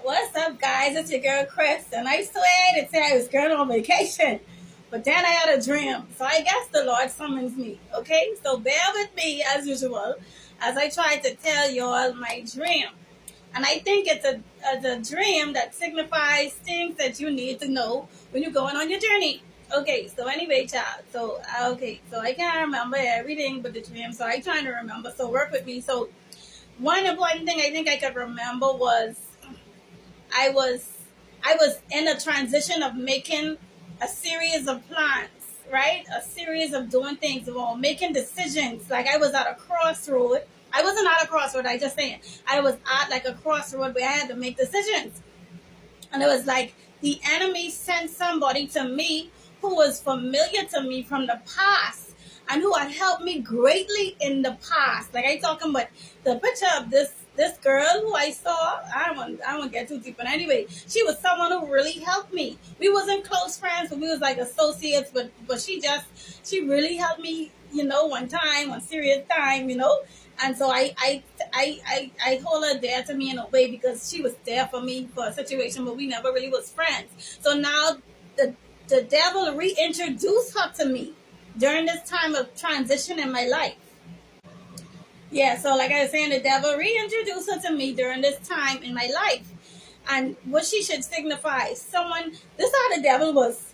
What's up, guys? It's your girl Chris, and I swear to say I was going on vacation, but then I had a dream, so I guess the Lord summons me. Okay, so bear with me as usual as I try to tell you all my dream, and I think it's a dream that signifies things that you need to know when you're going on your journey. Okay, so anyway, child. So I can't remember everything but the dream, so I trying to remember. So work with me. So one important thing I think I could remember was I was I was in a transition of making a series of plans, right? A series of doing things, well, making decisions. Like I was at a crossroad. I wasn't at a crossroad. I just saying I was at like a crossroad where I had to make decisions, and it was like the enemy sent somebody to me who was familiar to me from the past and who had helped me greatly in the past. Like I talking about the picture of this girl who I saw. I won't get too deep, but anyway, she was someone who really helped me. We wasn't close friends, but we was like associates. But she really helped me. One serious time. And so I hold her there to me in a way because she was there for me for a situation, but we never really was friends. So now the the devil reintroduced her to me during this time of transition in my life. Yeah, so like I was saying, the devil reintroduced her to me during this time in my life. And what she should signify, someone, this is how the devil was.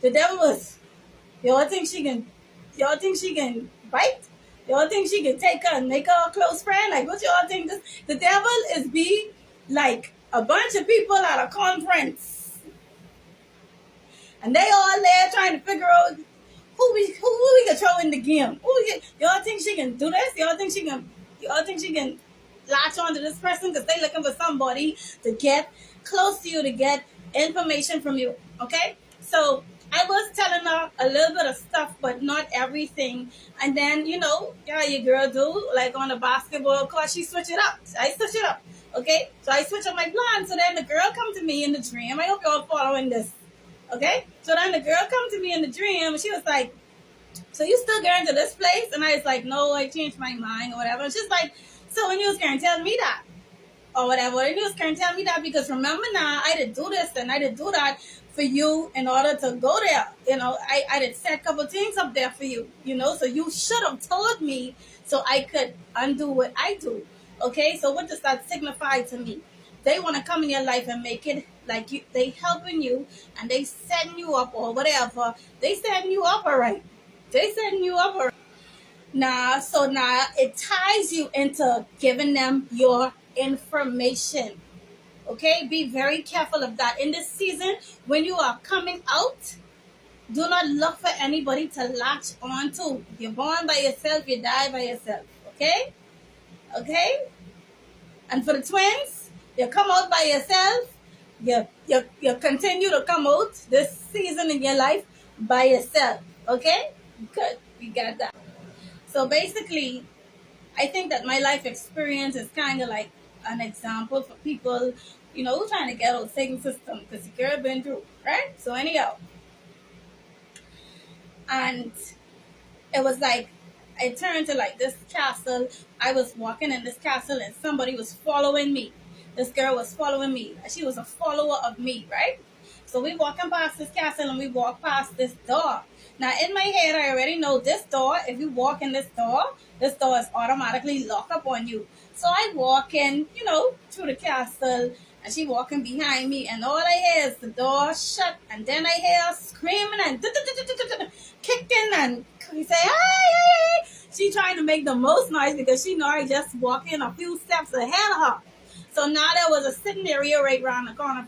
The devil was, y'all think she can, y'all think she can bite? Y'all think she can take her and make her a close friend? Like, what y'all think this? The devil is be like a bunch of people at a conference. And they all there trying to figure out who we can throw in the game. Y'all think she can do this? Y'all think she can latch on to this person because they looking for somebody to get close to you, to get information from you. Okay? So I was telling her a little bit of stuff, but not everything. And then, yeah, your girl do, like on the basketball court, she switch it up. I switch it up. Okay? So I switch up my plan. So then the girl come to me in the dream. I hope y'all following this. Okay? So then the girl come to me in the dream and she was like, so you still going to this place? And I was like, no, I changed my mind or whatever. And she's like, so when you was going to tell me that or whatever, and you was going to tell me that because remember now, I did do this and I did do that for you in order to go there. I did set a couple things up there for you, so you should have told me so I could undo what I do. Okay, so what does that signify to me? They want to come in your life and make it like they helping you and they setting you up or whatever. They setting you up all right. They setting you up all right. So now it ties you into giving them your information. Okay, be very careful of that. In this season, when you are coming out, do not look for anybody to latch on to. You're born by yourself, you die by yourself. Okay? Okay? And for the twins, you come out by yourself. You continue to come out this season in your life by yourself. Okay? Good. We got that. So basically, I think that my life experience is kind of like an example for people, who trying to get out of the Satan system because the girl been through, right? So anyhow, and it was like I turned to like this castle. I was walking in this castle and somebody was following me. This girl was following me. She was a follower of me, right? So we walking past this castle and we walk past this door. Now in my head, I already know this door. If you walk in this door is automatically locked up on you. So I walk in, through the castle, and she walking behind me, and all I hear is the door shut, and then I hear her screaming and kicking, and we say, hey. She trying to make the most noise because she know I just walk in a few steps ahead of her. So now there was a sitting area right around the corner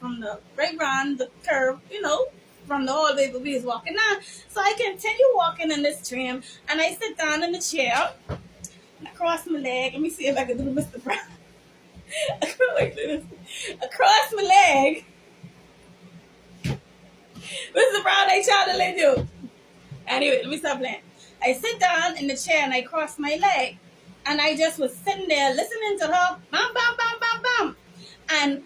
right around the curve, from the hallway where we was walking down. So I continue walking in this tram and I sit down in the chair and I cross my leg. Let me see if I can do Mr. Brown. Across my leg. Mr. Brown, they trying to let you. Anyway, let me stop playing. I sit down in the chair and I cross my leg. And I just was sitting there listening to her. Bam, bam, bam, bam, bam. And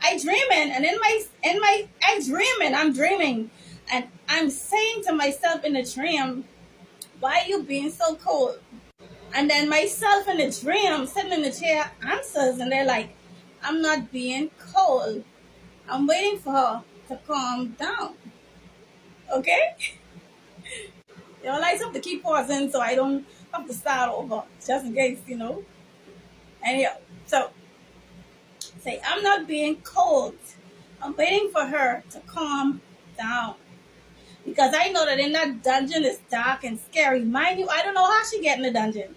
I dreaming. And I'm dreaming. And I'm saying to myself in the dream, why are you being so cold? And then myself in the dream, sitting in the chair, answers. And they're like, I'm not being cold. I'm waiting for her to calm down. Okay? You know, I like to keep pausing so I don't have to start over, just in case, Anyhow, so say, I'm not being cold. I'm waiting for her to calm down. Because I know that in that dungeon is dark and scary. Mind you, I don't know how she get in the dungeon.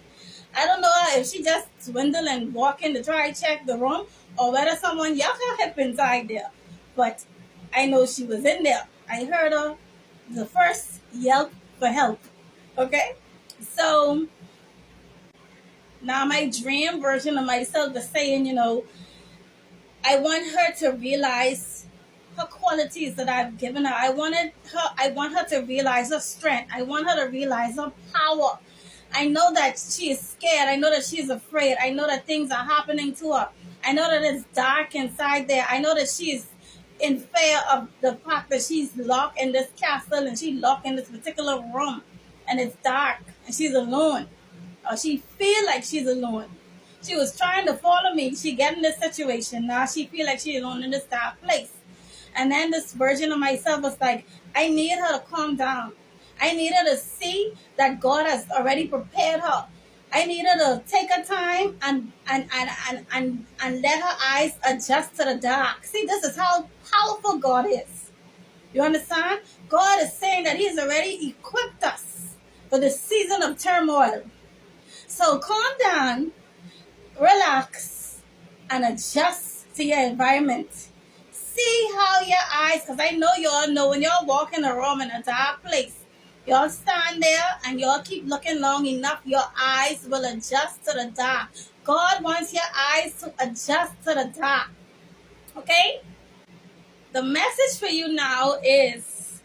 I don't know if she just swindle and walk in to try to check the room or whether someone yelled her hip inside there. But I know she was in there. I heard her the first yelp for help. Okay? So now my dream version of myself is saying, I want her to realize her qualities that I've given her. I want her to realize her strength. I want her to realize her power. I know that she is scared. I know that she's afraid. I know that things are happening to her. I know that it's dark inside there. I know that she's in fear of the fact that she's locked in this castle and she's locked in this particular room and it's dark and she's alone. Or she feel like she's alone. She was trying to follow me. She get in this situation. Now she feel like she's alone in this dark place. And then this version of myself was like, I need her to calm down. I need her to see that God has already prepared her. I need her to take her time and let her eyes adjust to the dark. See, this is how powerful God is. You understand? God is saying that He's already equipped us for the season of turmoil. So calm down, relax, and adjust to your environment. See how your eyes, because I know you all know when y'all walk in a room in a dark place, y'all stand there and y'all keep looking long enough, your eyes will adjust to the dark. God wants your eyes to adjust to the dark. Okay? The message for you now is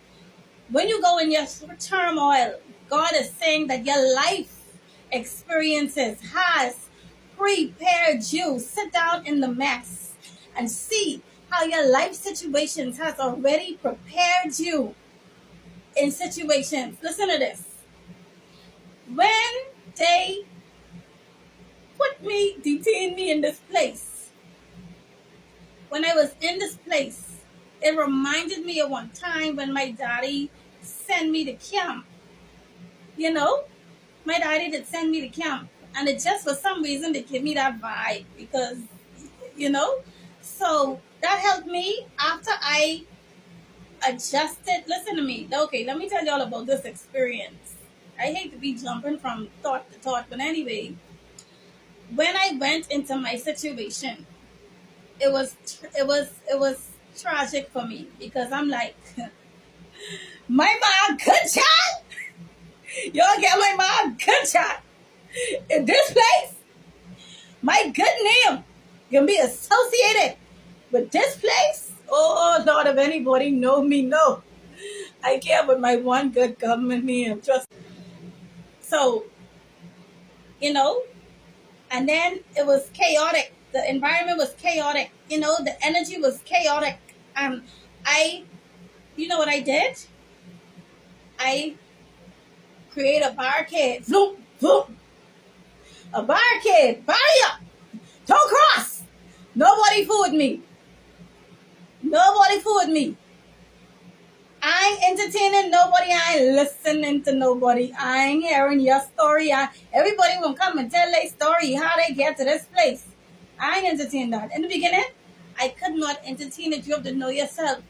when you go in your turmoil, God is saying that your life experiences has prepared you. Sit down in the mess and see how your life situations has already prepared you in situations. Listen to this. When they detained me in this place, when I was in this place, it reminded me of one time when my daddy sent me to camp. My daddy did send me to camp. And it just for some reason they give me that vibe because, so that helped me after I adjusted. Listen to me. Okay, let me tell you all about this experience. I hate to be jumping from thought to thought, but anyway, when I went into my situation, it was tragic for me because I'm like, my mom good shot. Y'all get my mom good shot in this place. My good name can be associated with this place. Oh Lord, if anybody know me, no. I care with my one good government name. Trust. So, and then it was chaotic. The environment was chaotic. The energy was chaotic. You know what I did? I create a barricade. Zoom, zoom. A barricade. Barrier. Don't cross. Nobody fool with me. Nobody fool with me. I ain't entertaining nobody. I ain't listening to nobody. I ain't hearing your story. Everybody will come and tell their story, how they get to this place. I ain't entertain that. In the beginning, I could not entertain it. You have to know yourself.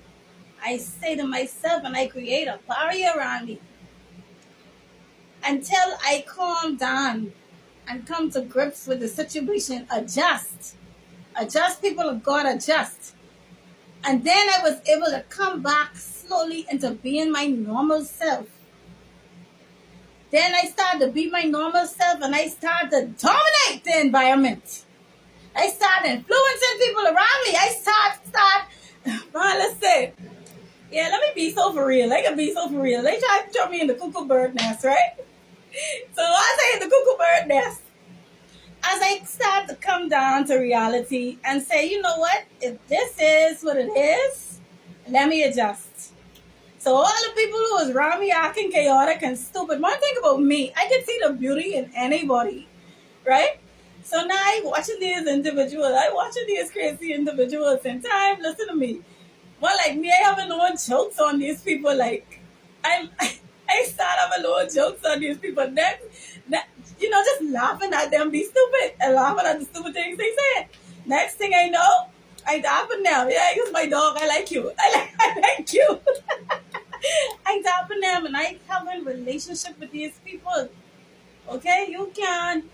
I say to myself and I create a barrier around me until I calm down and come to grips with the situation. Adjust, people of God, adjust. And then I was able to come back slowly into being my normal self. Then I started to be my normal self and I started to dominate the environment. I started influencing people around me. I listen. Yeah, let me be so for real. I can be so for real. They try to throw me in the cuckoo bird nest, right? So I say in the cuckoo bird nest. As I start to come down to reality and say, you know what? If this is what it is, let me adjust. So all the people who was around me acting chaotic and stupid, one thing about me, I can see the beauty in anybody, right? So now I watching these individuals, I watching these crazy individuals, and time, listen to me. Well, like me, I have a little jokes on these people. Like I, I start having little jokes on these people. That just laughing at them, be stupid, and laughing at the stupid things they say. Next thing I know, I dapping them. Yeah, it's my dog. I like you. I like you. I dapping them, and I having relationship with these people. Okay, you can't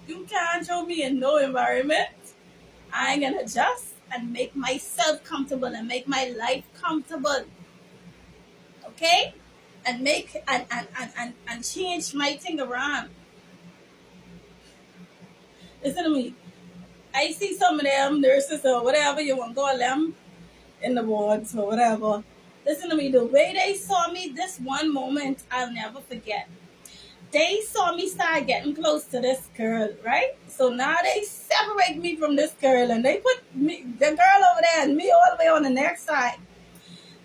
show me in no environment. I ain't gonna adjust and make myself comfortable and make my life comfortable. Okay, and make and change my thing around. Listen to me. I see some of them nurses or whatever you want to call them in the wards or whatever. Listen to me. The way they saw me, this one moment I'll never forget. They saw me start getting close to this girl, right? So now they separate me from this girl and they put the girl over there and me all the way on the next side.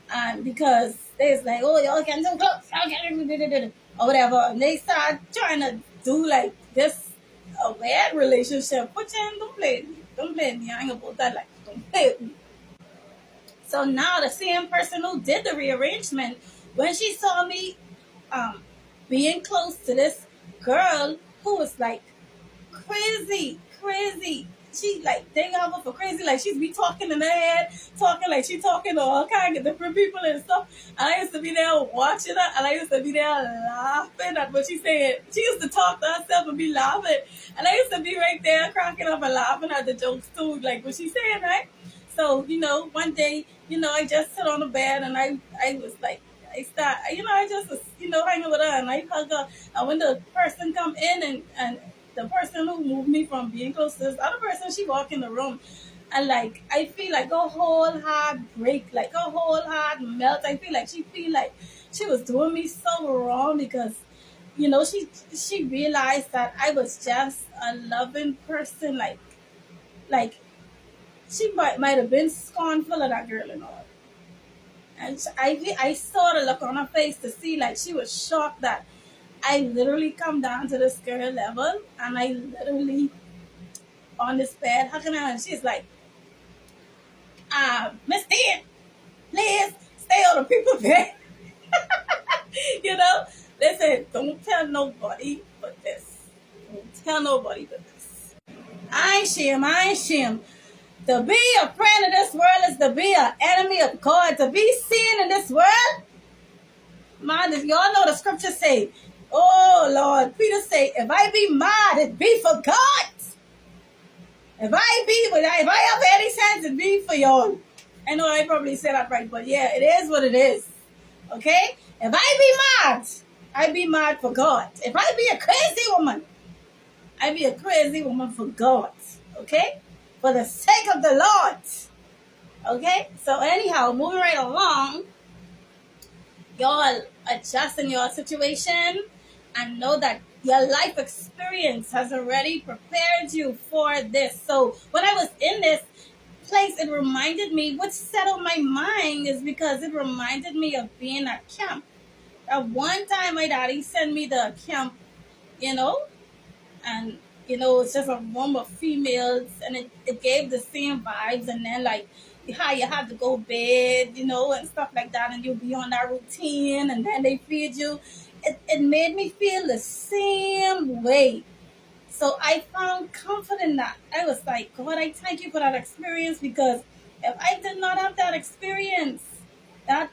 And because they's like, oh, y'all getting so close, y'all getting or whatever. And they start trying to do like this a bad relationship. But then don't play with me. Don't play with me. I ain't about that. Like, don't play with me. So now the same person who did the rearrangement, when she saw me um, being close to this girl who was like crazy. She like they got her for crazy, like she's be talking in her head, talking like she talking to all kinds of different people and stuff. And I used to be there watching her, and I used to be there laughing at what she said. She used to talk to herself and be laughing, and I used to be right there cracking up and laughing at the jokes too, like what she said, right? So one day, I just sit on the bed and I was like. I start, I just was, hanging with her and I hug her. And when the person come in and the person who moved me from being close to this other person, she walk in the room. And like, I feel like a whole heart break, like a whole heart melt. I feel like she feel like she was doing me so wrong because, she realized that I was just a loving person. Like she might have been scornful of that girl and all. And I saw the look on her face to see like she was shocked that I literally come down to this girl level and I literally on this bed hugging her and she's like, Miss Dan, please stay on the people bed. They said, don't tell nobody but this. Don't tell nobody but this. I ain't shame. To be a friend of this world is to be an enemy of God. To be seen in this world, man, if y'all know the scripture say, oh Lord, Peter say, if I be mad, it be for God. If I have any sense, it be for y'all. I know I probably said that right, but yeah, it is what it is. Okay? If I be mad for God. If I be a crazy woman, I be a crazy woman for God. Okay? For the sake of the Lord. Okay? So anyhow, moving right along, y'all adjust in your situation and know that your life experience has already prepared you for this. So when I was in this place, it reminded me, what settled my mind is because it reminded me of being at camp. At one time, my daddy sent me to camp, and it's just a room of females, and it gave the same vibes. And then like how you have to go bed, and stuff like that, and you'll be on that routine, and then they feed you. It made me feel the same way. So I found comfort in that. I was like, God, I thank you for that experience, because if I did not have that experience, that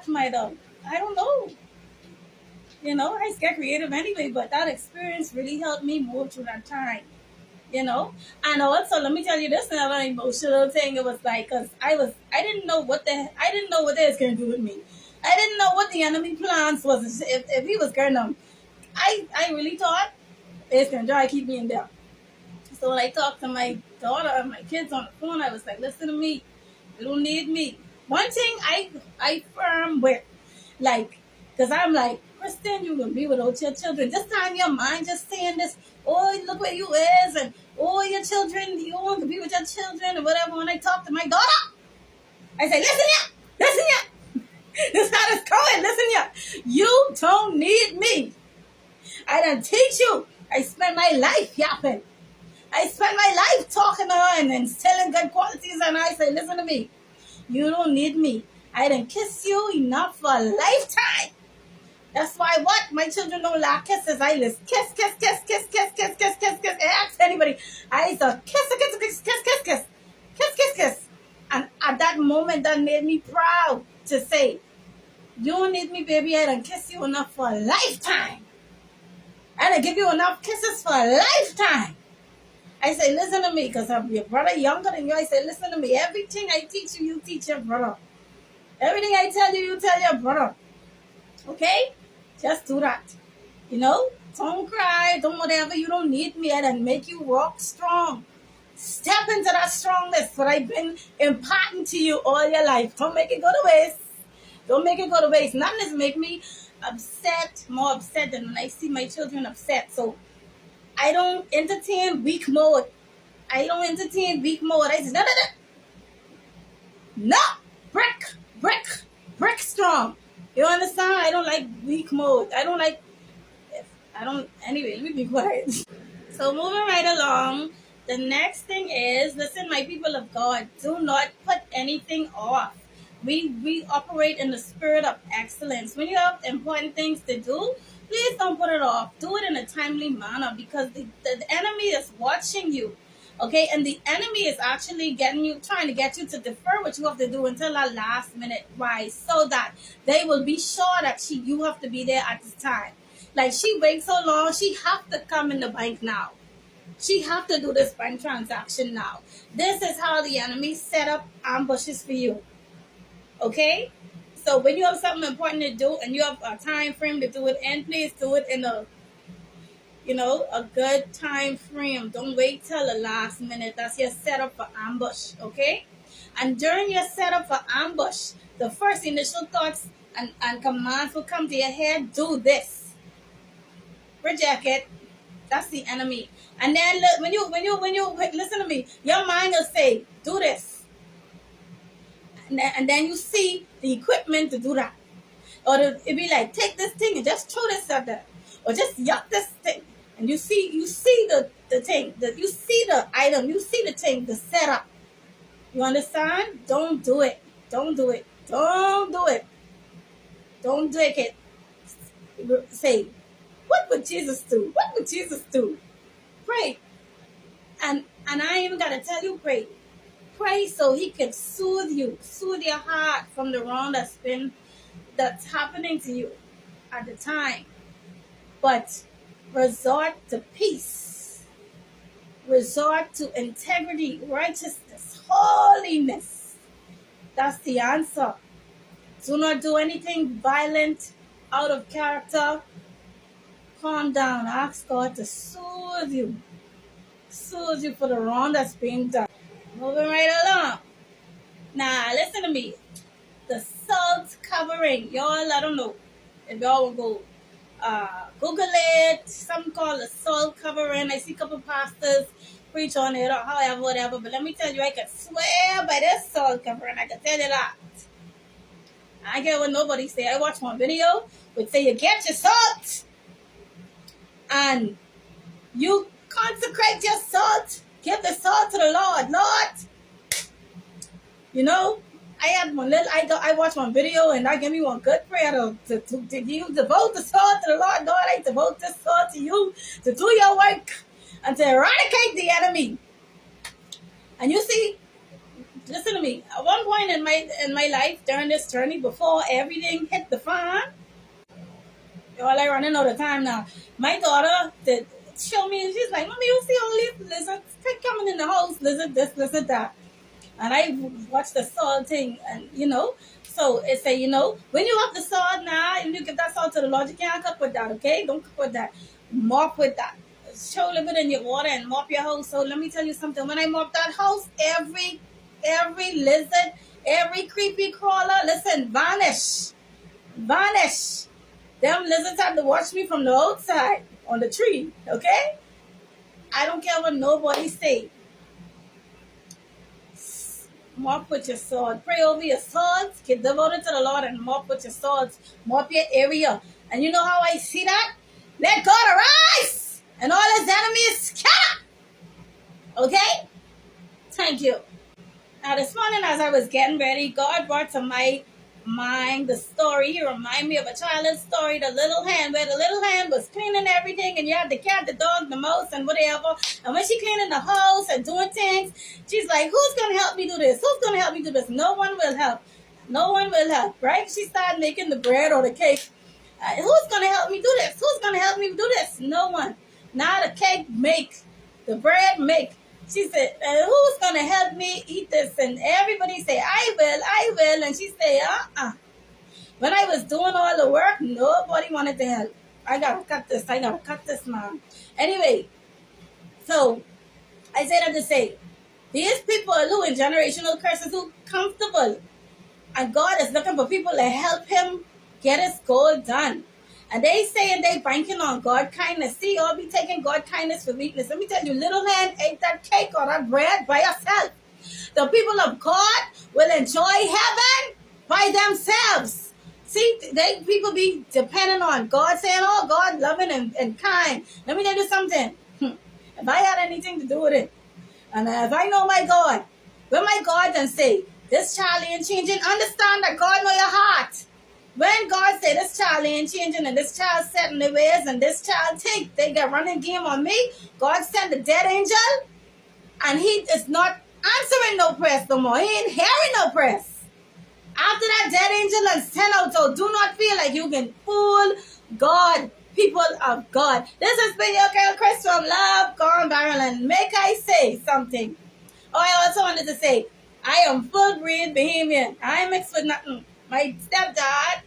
might have, I don't know. I get creative anyway, but that experience really helped me move through that time. And also let me tell you this another emotional thing. It was like, cause I didn't know what they was gonna do with me. I didn't know what the enemy plans was. If he was gonna, I really thought they was gonna try to keep me in there. So when I talked to my daughter and my kids on the phone, I was like, listen to me, you don't need me. One thing I firm with, like, cause I'm like, Kristen, you will be without your children. This time your mind just saying this, oh, look where you is, and oh, your children, you want to be with your children, and whatever. When I talk to my daughter, I say, listen here. This is how it's going, listen here. You don't need me. I done teach you. I spent my life yapping. I spent my life talking to her and instilling good qualities, and I say, listen to me. You don't need me. I didn't kiss you enough for a lifetime. That's why what? My children don't like kisses. I just kiss, kiss, kiss, kiss, kiss, kiss, kiss, kiss, kiss. Ask anybody. I used to kiss, kiss, kiss, kiss, kiss, kiss, kiss, kiss, kiss. And at that moment, that made me proud to say, you don't need me, baby. I done kiss you enough for a lifetime. I done give you enough kisses for a lifetime. I say, listen to me, because I'm your brother younger than you. I say, listen to me. Everything I teach you, you teach your brother. Everything I tell you, you tell your brother. Okay? Just do that. You know? Don't cry. Don't whatever. You don't need me. I done make you walk strong. Step into that strongness that I've been imparting to you all your life. Don't make it go to waste. Don't make it go to waste. None of this make me upset, more upset than when I see my children upset. So I don't entertain weak mode. I don't entertain weak mode. I say, no, no, no. No. Brick strong. You understand? I don't like weak mode. Anyway, let me be quiet. So moving right along, the next thing is, listen, my people of God, do not put anything off. We operate in the spirit of excellence. When you have important things to do, please don't put it off. Do it in a timely manner, because the enemy is watching you. Okay, and the enemy is actually trying to get you to defer what you have to do until that last minute. Why? So that they will be sure that you have to be there at this time. Like, she waits so long, she have to come in the bank now. She have to do this bank transaction now. This is how the enemy set up ambushes for you. Okay? So when you have something important to do and you have a time frame to do it in, please do it in a good time frame. Don't wait till the last minute. That's your setup for ambush, okay? And during your setup for ambush, the first initial thoughts and commands will come to your head. Do this. Reject it. That's the enemy. And then when you listen to me, your mind will say, do this. And then you see the equipment to do that. Or it'll be like, take this thing and just throw this out there. Or just yuck this thing. And you see the thing, you see the item, you see the thing, the setup. You understand? Don't do it. Don't do it. Don't do it. Don't do it. Say, what would Jesus do? What would Jesus do? Pray. And I ain't even got to tell you, pray. Pray so he can soothe your heart from the wrong that's happening to you at the time. But resort to peace. Resort to integrity, righteousness, holiness. That's the answer. Do not do anything violent, out of character. Calm down. Ask God to soothe you. Soothe you for the wrong that's being done. Moving right along. Now, listen to me. The salt covering. Y'all, I don't know if y'all will go Google it. Some call it salt covering. I see a couple pastors preach on it or however, whatever. But let me tell you, I can swear by this salt covering. I can tell you that. I get what nobody say. I watched one video which say you get your salt and you consecrate your salt. Give the salt to the Lord. Lord, you know, I watched one video and I gave me one good prayer to you devote the sword to the Lord. Lord, I devote this sword to you to do your work and to eradicate the enemy. And you see, listen to me. At one point in my life during this journey, before everything hit the fan, y'all, I running out of time now. My daughter did show me, and she's like, "Mommy, you see all these lizards coming in the house? Lizard this, lizard that." And I watched the sword thing, and so it say, when you have the sword now, and you give that sword to the Lord, you can't cook with that, okay? Don't cook with that. Mop with that. Show a little bit in your water and mop your house. So let me tell you something. When I mop that house, every lizard, every creepy crawler, listen, vanish. Vanish. Them lizards have to watch me from the outside on the tree, okay? I don't care what nobody say. Mop with your sword. Pray over your swords. Get devoted to the Lord and mop with your swords. Mop your area. And you know how I see that? Let God arise and all his enemies scatter. Okay? Thank you. Now, this morning, as I was getting ready, God brought to my mind the story. He reminded me of a childhood story, the little hen, where the little hen was cleaning everything, and you had the cat, the dog, the mouse, and whatever. And when she cleaning the house and doing things, she's like, who's going to help me do this? Who's going to help me do this? No one will help. No one will help, right? She started making the bread or the cake. Who's going to help me do this? Who's going to help me do this? No one. Now the cake make, the bread make. She said, who's going to help me eat this? And everybody say, I will. And she said, When I was doing all the work, nobody wanted to help. I got to cut this, man. Anyway, so I said that to say, these people who in generational curses who comfortable, and God is looking for people to help him get his goal done. And they saying they banking on God kindness. See, you'll be taking God kindness for weakness. Let me tell you, little hand ate that cake or that bread by herself. The people of God will enjoy heaven by themselves. See, people be dependent on God, saying, oh, God loving and kind. Let me tell you something. If I had anything to do with it, and if I know my God, when my God then say, this child ain't changing, understand that God know your heart. When God say this child ain't changing and this child set in their ways and this child think they got running game on me, God sent the dead angel and he is not answering no prayers no more. He ain't hearing no prayers. After that dead angel and sent out, so do not feel like you can fool God, people of God. This has been your girl Chris from Love Gone Viral, and make I say something. Oh, I also wanted to say, I am full breed Bahamian. I ain't mixed with nothing. My stepdad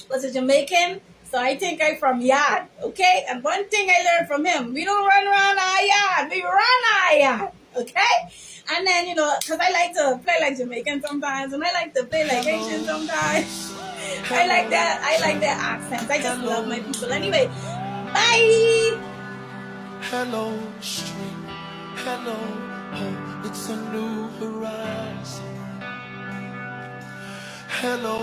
was a Jamaican, so I think I'm from yard, okay? And one thing I learned from him, we don't run around our yard, we run our yard, okay? And then, because I like to play like Jamaican sometimes, and I like to play like Haitian sometimes. I like their accents. I just love my people. Anyway, bye! Hello, street. Hello, hope. It's a new horizon. Hello.